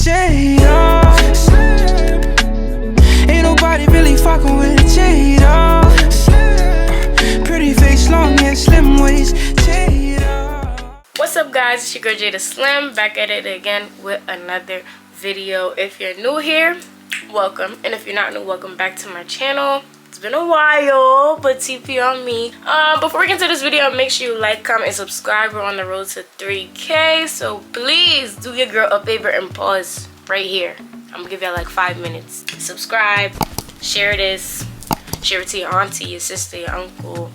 Jada Sliim. Ain't nobody really fucking with Jada Sliim. Pretty face, long hair, slim waist, Jada. What's up, guys? It's your girl Jada Sliim, back at it again with another video. If you're new here, welcome, and if you're not new, welcome back to my channel. It's been a while, but TP on me. Before we get into this video, make sure you like, comment, and subscribe. We're on the road to 3K, so please do your girl a favor and pause right here. I'm gonna give y'all like 5 minutes. Subscribe, share this, share it to your auntie, your sister, your uncle,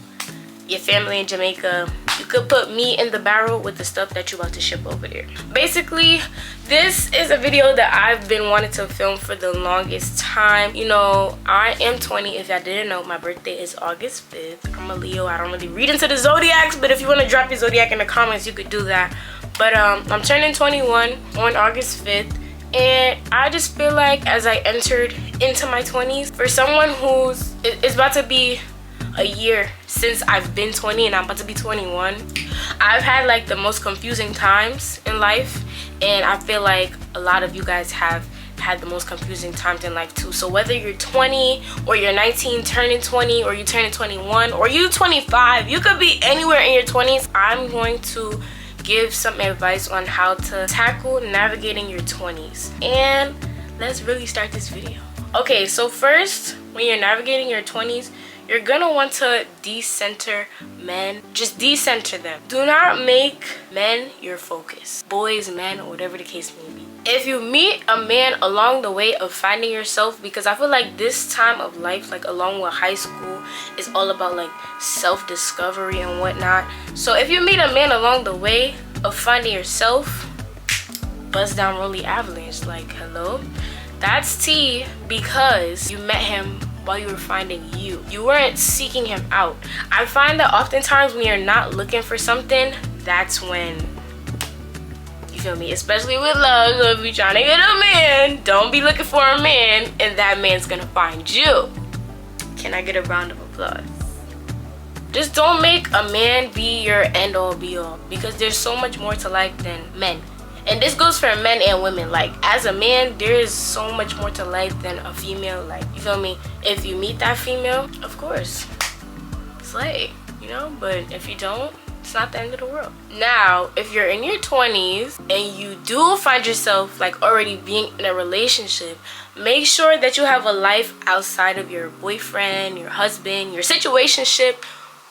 your family in Jamaica. You could put me in the barrel with the stuff that you're about to ship over there. Basically, this is a video that I've been wanting to film for the longest time. You know, I am 20. If y'all didn't know, my birthday is August 5th. I'm a Leo. I don't really read into the zodiacs, but if you want to drop your zodiac in the comments, you could do that. But I'm turning 21 on August 5th. And I just feel like as I entered into my 20s, for someone who's, it's about to be a year since I've been 20 and I'm about to be 21, I've had like the most confusing times in life, and I feel like a lot of you guys have had the most confusing times in life too. So whether you're 20 or you're 19 turning 20, or you turning 21, or you 25, you could be anywhere in your 20s. I'm going to give some advice on how to tackle navigating your 20s, and let's really start this video. Okay, so first, when you're navigating your 20s, you're gonna want to decenter men. Just decenter them. Do not make men your focus. Boys, men, or whatever the case may be. If you meet a man along the way of finding yourself, because I feel like this time of life, like along with high school, is all about like self-discovery and whatnot. So if you meet a man along the way of finding yourself, bust down Rolly Avalanche. Like, hello? That's tea, because you met him while you were finding you. You weren't seeking him out. I find that oftentimes when you're not looking for something, that's when, you feel me, especially with love. So if you're trying to get a man, don't be looking for a man and that man's gonna find you. Can I get a round of applause? Just don't make a man be your end all be all, because there's so much more to life than men. And this goes for men and women. Like, as a man, there is so much more to life than a female. Like, you feel me? If you meet that female, of course, slay, you know? But if you don't, it's not the end of the world. Now, if you're in your 20s and you do find yourself like already being in a relationship, make sure that you have a life outside of your boyfriend, your husband, your situationship,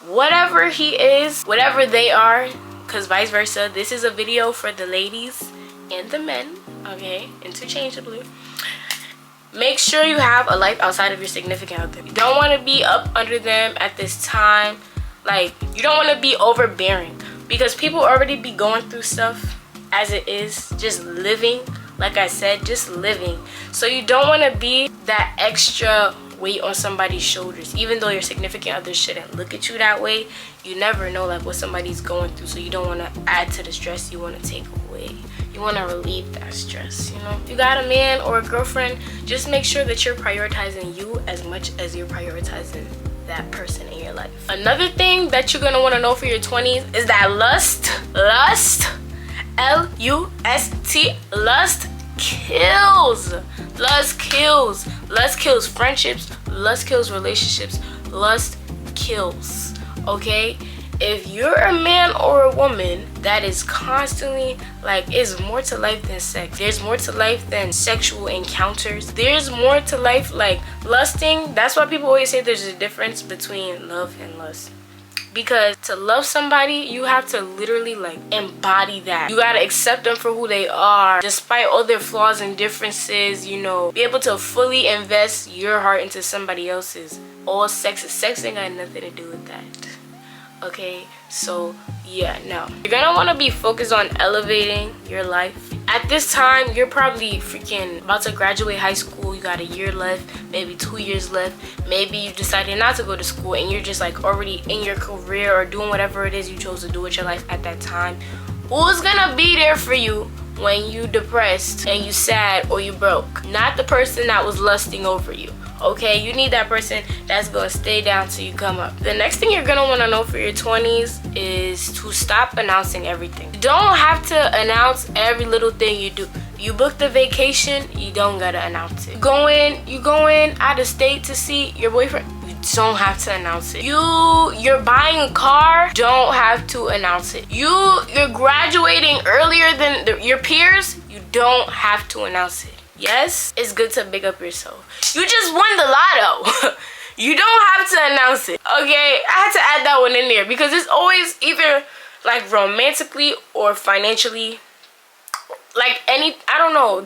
whatever he is, whatever they are. Because vice versa, this is a video for the ladies and the men, okay, interchangeably. Make sure you have a life outside of your significant other. You don't want to be up under them at this time. Like, you don't want to be overbearing, because people already be going through stuff as it is, just living. Like I said, just living. So you don't want to be that extra weight on somebody's shoulders, even though your significant other shouldn't look at you that way. You never know like what somebody's going through, so you don't want to add to the stress. You want to take away. You want to relieve that stress, you know? If you got a man or a girlfriend, just make sure that you're prioritizing you as much as you're prioritizing that person in your life. Another thing that you're going to want to know for your 20s is that lust, L-U-S-T, lust kills. Lust kills. Lust kills friendships. Lust kills relationships. Lust kills. Okay? If you're a man or a woman that is constantly like, is more to life than sex. There's more to life than sexual encounters. There's more to life like lusting. That's why people always say there's a difference between love and lust. Because to love somebody, you have to literally like embody that. You gotta accept them for who they are, despite all their flaws and differences, you know. Be able to fully invest your heart into somebody else's. All sex ain't got nothing to do with that. Okay, so yeah, no. You're gonna wanna be focused on elevating your life. At this time, you're probably freaking about to graduate high school. You got a year left, maybe 2 years left. Maybe you decided not to go to school and you're just like already in your career or doing whatever it is you chose to do with your life at that time. Who's gonna be there for you when you depressed and you sad or you broke? Not the person that was lusting over you. Okay, you need that person that's gonna stay down till you come up. The next thing you're gonna want to know for your 20s is to stop announcing everything. You don't have to announce every little thing you do. You booked the vacation, you don't gotta announce it. You going out of state to see your boyfriend, you don't have to announce it. You're buying a car, don't have to announce it. You're graduating earlier than your peers, you don't have to announce it. Yes, it's good to big up yourself. You just won the lotto. You don't have to announce it. Okay, I had to add that one in there because it's always either like romantically or financially, like I don't know,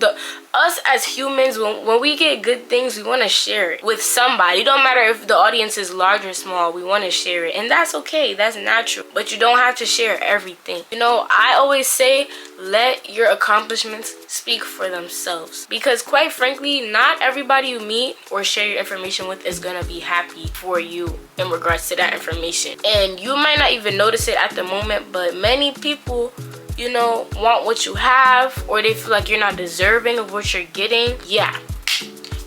us as humans, when we get good things, we want to share it with somebody. It don't matter if the audience is large or small, we want to share it, and that's okay, that's natural. But you don't have to share everything. You know, I always say, let your accomplishments speak for themselves, because quite frankly, not everybody you meet or share your information with is gonna be happy for you in regards to that information, and you might not even notice it at the moment, but many people, you know, want what you have, or they feel like you're not deserving of what you're getting. Yeah,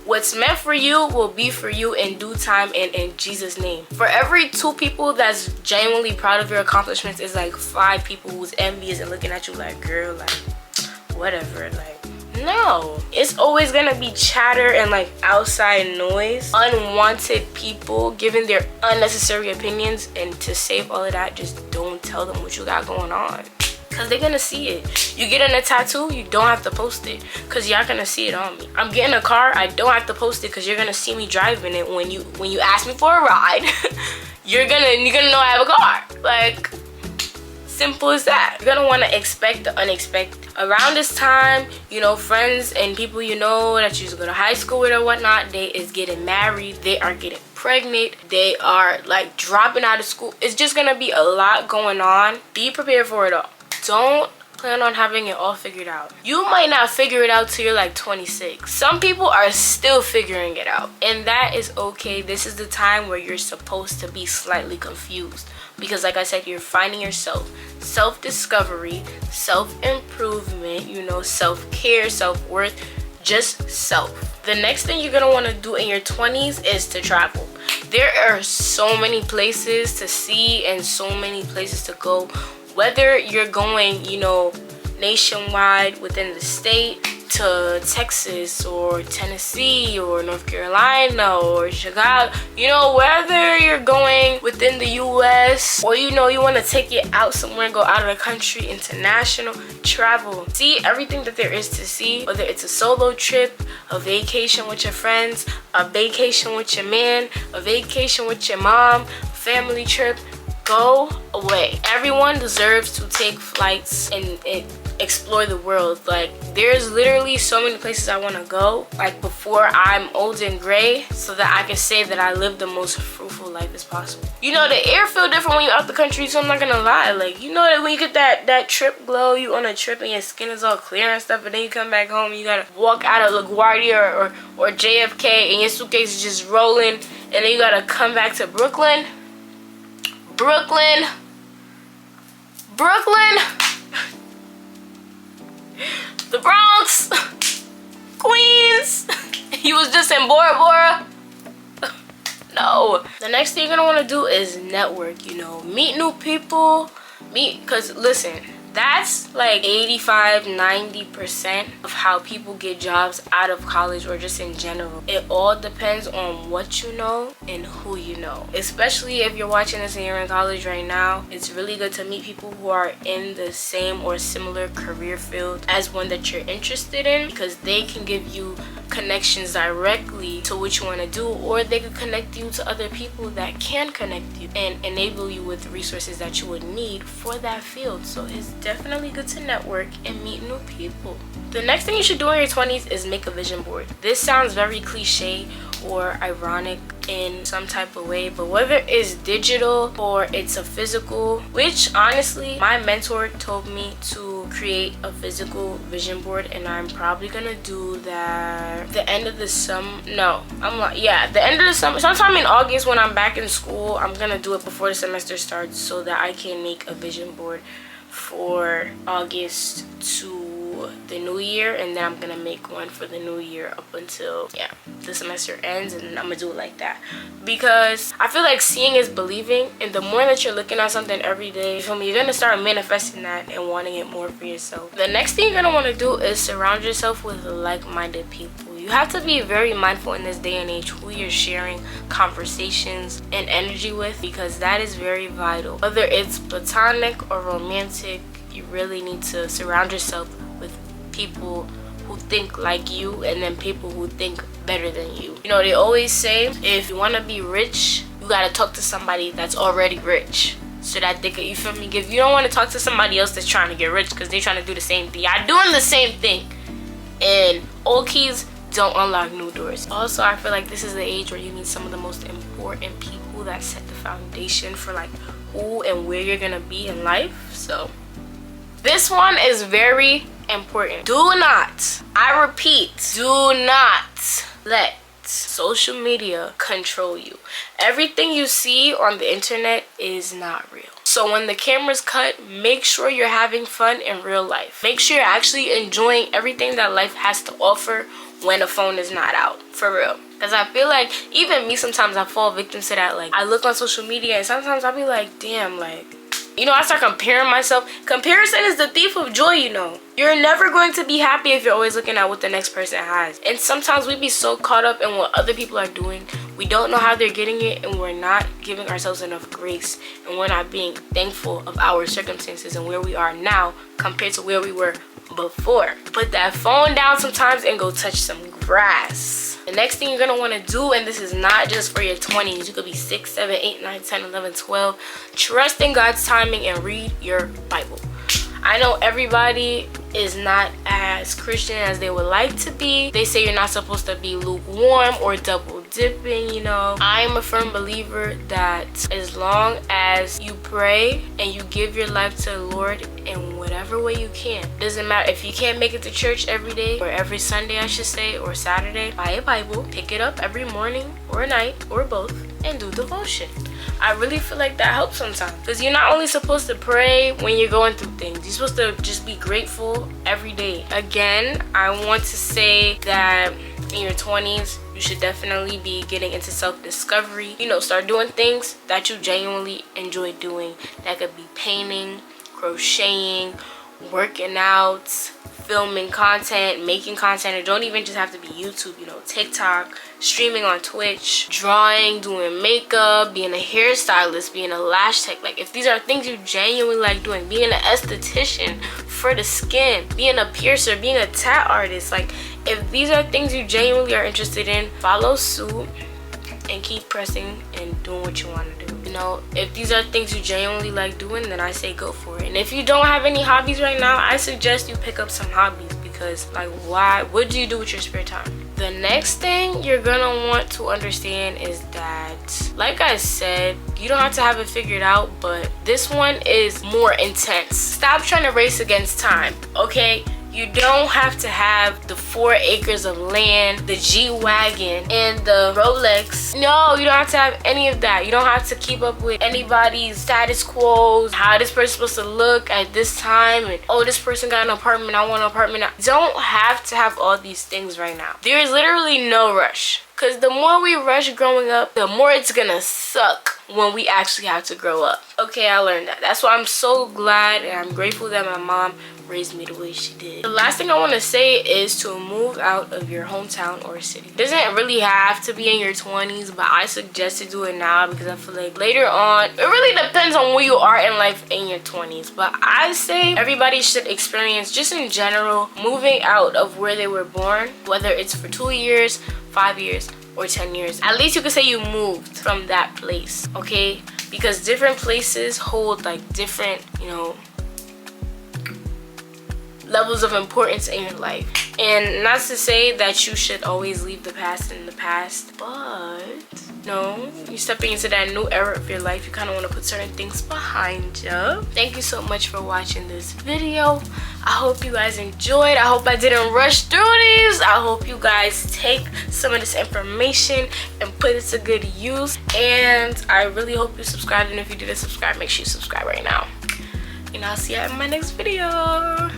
what's meant for you will be for you in due time and in Jesus' name. For every 2 people that's genuinely proud of your accomplishments, is like 5 people who's envious and looking at you like, girl, like, whatever. Like, no, it's always gonna be chatter and like outside noise, unwanted people giving their unnecessary opinions, and to save all of that, just don't tell them what you got going on, because they're gonna see it. You getting a tattoo, you don't have to post it, because y'all gonna see it on me. I'm getting a car, I don't have to post it, because you're gonna see me driving it. When you ask me for a ride, you're gonna know I have a car. Like, simple as that. You're gonna want to expect the unexpected. Around this time, you know, friends and people you know that you used to go to high school with or whatnot, they is getting married, they are getting pregnant, they are like dropping out of school. It's just gonna be a lot going on. Be prepared for it all. Don't plan on having it all figured out. You might not figure it out till you're like 26. Some people are still figuring it out, and that is okay. This is the time where you're supposed to be slightly confused, because like I said, you're finding yourself. Self-discovery, self-improvement, you know, self-care, self-worth, just self. The next thing you're gonna want to do in your 20s is to travel. There are so many places to see and so many places to go. Whether you're going, you know, nationwide within the state, to Texas or Tennessee or North Carolina or Chicago, you know, whether you're going within the US, or you know you want to take it out somewhere and go out of the country, international travel, see everything that there is to see. Whether it's a solo trip, a vacation with your friends, a vacation with your man, a vacation with your mom, family trip, go away. Everyone deserves to take flights and explore the world. Like, there's literally so many places I want to go, like, before I'm old and gray, so that I can say that I live the most fruitful life as possible. You know, the air feel different when you're out the country, so I'm not gonna lie. Like, you know that when you get that trip glow, you on a trip and your skin is all clear and stuff, and then you come back home and you gotta walk out of LaGuardia or JFK and your suitcase is just rolling, and then you gotta come back to Brooklyn, the Bronx, Queens. You was just in Bora Bora. No. The next thing you're gonna want to do is network. You know, meet new people. Because listen, that's like 85-90% of how people get jobs out of college, or just in general. It all depends on what you know and who you know. Especially if you're watching this and you're in college right now, it's really good to meet people who are in the same or similar career field as one that you're interested in, because they can give you connections directly to what you want to do, or they could connect you to other people that can connect you and enable you with resources that you would need for that field. So it's definitely good to network and meet new people. The next thing you should do in your 20s is make a vision board. This sounds very cliche or ironic in some type of way, but whether it's digital or it's a physical, which honestly my mentor told me to create a physical vision board, and I'm probably gonna do that the end of the summer. No, the end of the summer, sometime in August when I'm back in school. I'm gonna do it before the semester starts so that I can make a vision board for August to to the new year, and then I'm gonna make one for the new year up until the semester ends, and then I'm gonna do it like that, because I feel like seeing is believing, and the more that you're looking at something every day, you feel me, you're gonna start manifesting that and wanting it more for yourself. The next thing you're gonna want to do is surround yourself with like-minded people. You have to be very mindful in this day and age who you're sharing conversations and energy with, because that is very vital. Whether it's platonic or romantic, you really need to surround yourself with people who think like you, and then people who think better than you. You know, they always say if you want to be rich, you gotta talk to somebody that's already rich, so that they could, you feel me, if you don't want to talk to somebody else that's trying to get rich because they're trying to do the same thing. I'm doing the same thing, and old keys don't unlock new doors. Also, I feel like this is the age where you need some of the most important people that set the foundation for like who and where you're gonna be in life. So this one is very important. Do not, I repeat, do not let social media control you. Everything you see on the internet is not real. So when the camera's cut, make sure you're having fun in real life. Make sure you're actually enjoying everything that life has to offer when the phone is not out, for real. Because I feel like even me, sometimes I fall victim to that. Like, I look on social media and sometimes I'll be like, damn, like, you know, I start comparing myself. Comparison is the thief of joy, you know. You're never going to be happy if you're always looking at what the next person has. And sometimes we be so caught up in what other people are doing, we don't know how they're getting it, and we're not giving ourselves enough grace, and we're not being thankful of our circumstances and where we are now compared to where we were before. Put that phone down sometimes and go touch some grass. The next thing you're gonna want to do, and this is not just for your 20s, you could be 6, 7, 8, 9, 10, 11, 12, trust in God's timing and read your Bible. I know everybody is not as Christian as they would like to be. They say you're not supposed to be lukewarm or double dipping, you know. I am a firm believer that as long as you pray and you give your life to the Lord in whatever way you can, doesn't matter if you can't make it to church every day, or every Sunday I should say, or Saturday, buy a Bible, pick it up every morning or night or both, and do devotion. I really feel like that helps sometimes, because you're not only supposed to pray when you're going through things, you're supposed to just be grateful every day. Again, I want to say that in your 20s, you should definitely be getting into self-discovery. You know, start doing things that you genuinely enjoy doing. That could be painting, crocheting, working out, filming content, making content. It don't even just have to be YouTube, you know, TikTok, streaming on Twitch, drawing, doing makeup, being a hairstylist, being a lash tech. Like, if these are things you genuinely like doing, being an esthetician for the skin, being a piercer, being a tat artist, like, if these are things you genuinely are interested in, follow suit and keep pressing and doing what you want to do. You know, if these are things you genuinely like doing, then I say go for it. And if you don't have any hobbies right now, I suggest you pick up some hobbies, because like, why? What do you do with your spare time? The next thing you're gonna want to understand is that, like I said, you don't have to have it figured out, but this one is more intense. Stop trying to race against time, okay? You don't have to have the 4 acres of land, the G-Wagon, and the Rolex. No, you don't have to have any of that. You don't have to keep up with anybody's status quo, how this person's supposed to look at this time, and oh, this person got an apartment, I want an apartment. You don't have to have all these things right now. There is literally no rush. Because the more we rush growing up, the more it's gonna suck when we actually have to grow up. Okay, I learned that. That's why I'm so glad and I'm grateful that my mom raised me the way she did. The last thing I want to say is to move out of your hometown or city. It doesn't really have to be in your 20s, but I suggest to do it now, because I feel like later on, it really depends on where you are in life in your 20s. But I say everybody should experience, just in general, moving out of where they were born, whether it's for 2 years, 5 years, or 10 years. At least you could say you moved from that place, okay? Because different places hold like different, you know, levels of importance in your life. And not to say that you should always leave the past in the past, but no, you're stepping into that new era of your life. You kind of want to put certain things behind you. Thank you so much for watching this video. I hope you guys enjoyed. I hope I didn't rush through these. I hope you guys take some of this information and put it to good use. And I really hope you subscribed. And if you didn't subscribe, make sure you subscribe right now. And I'll see you in my next video.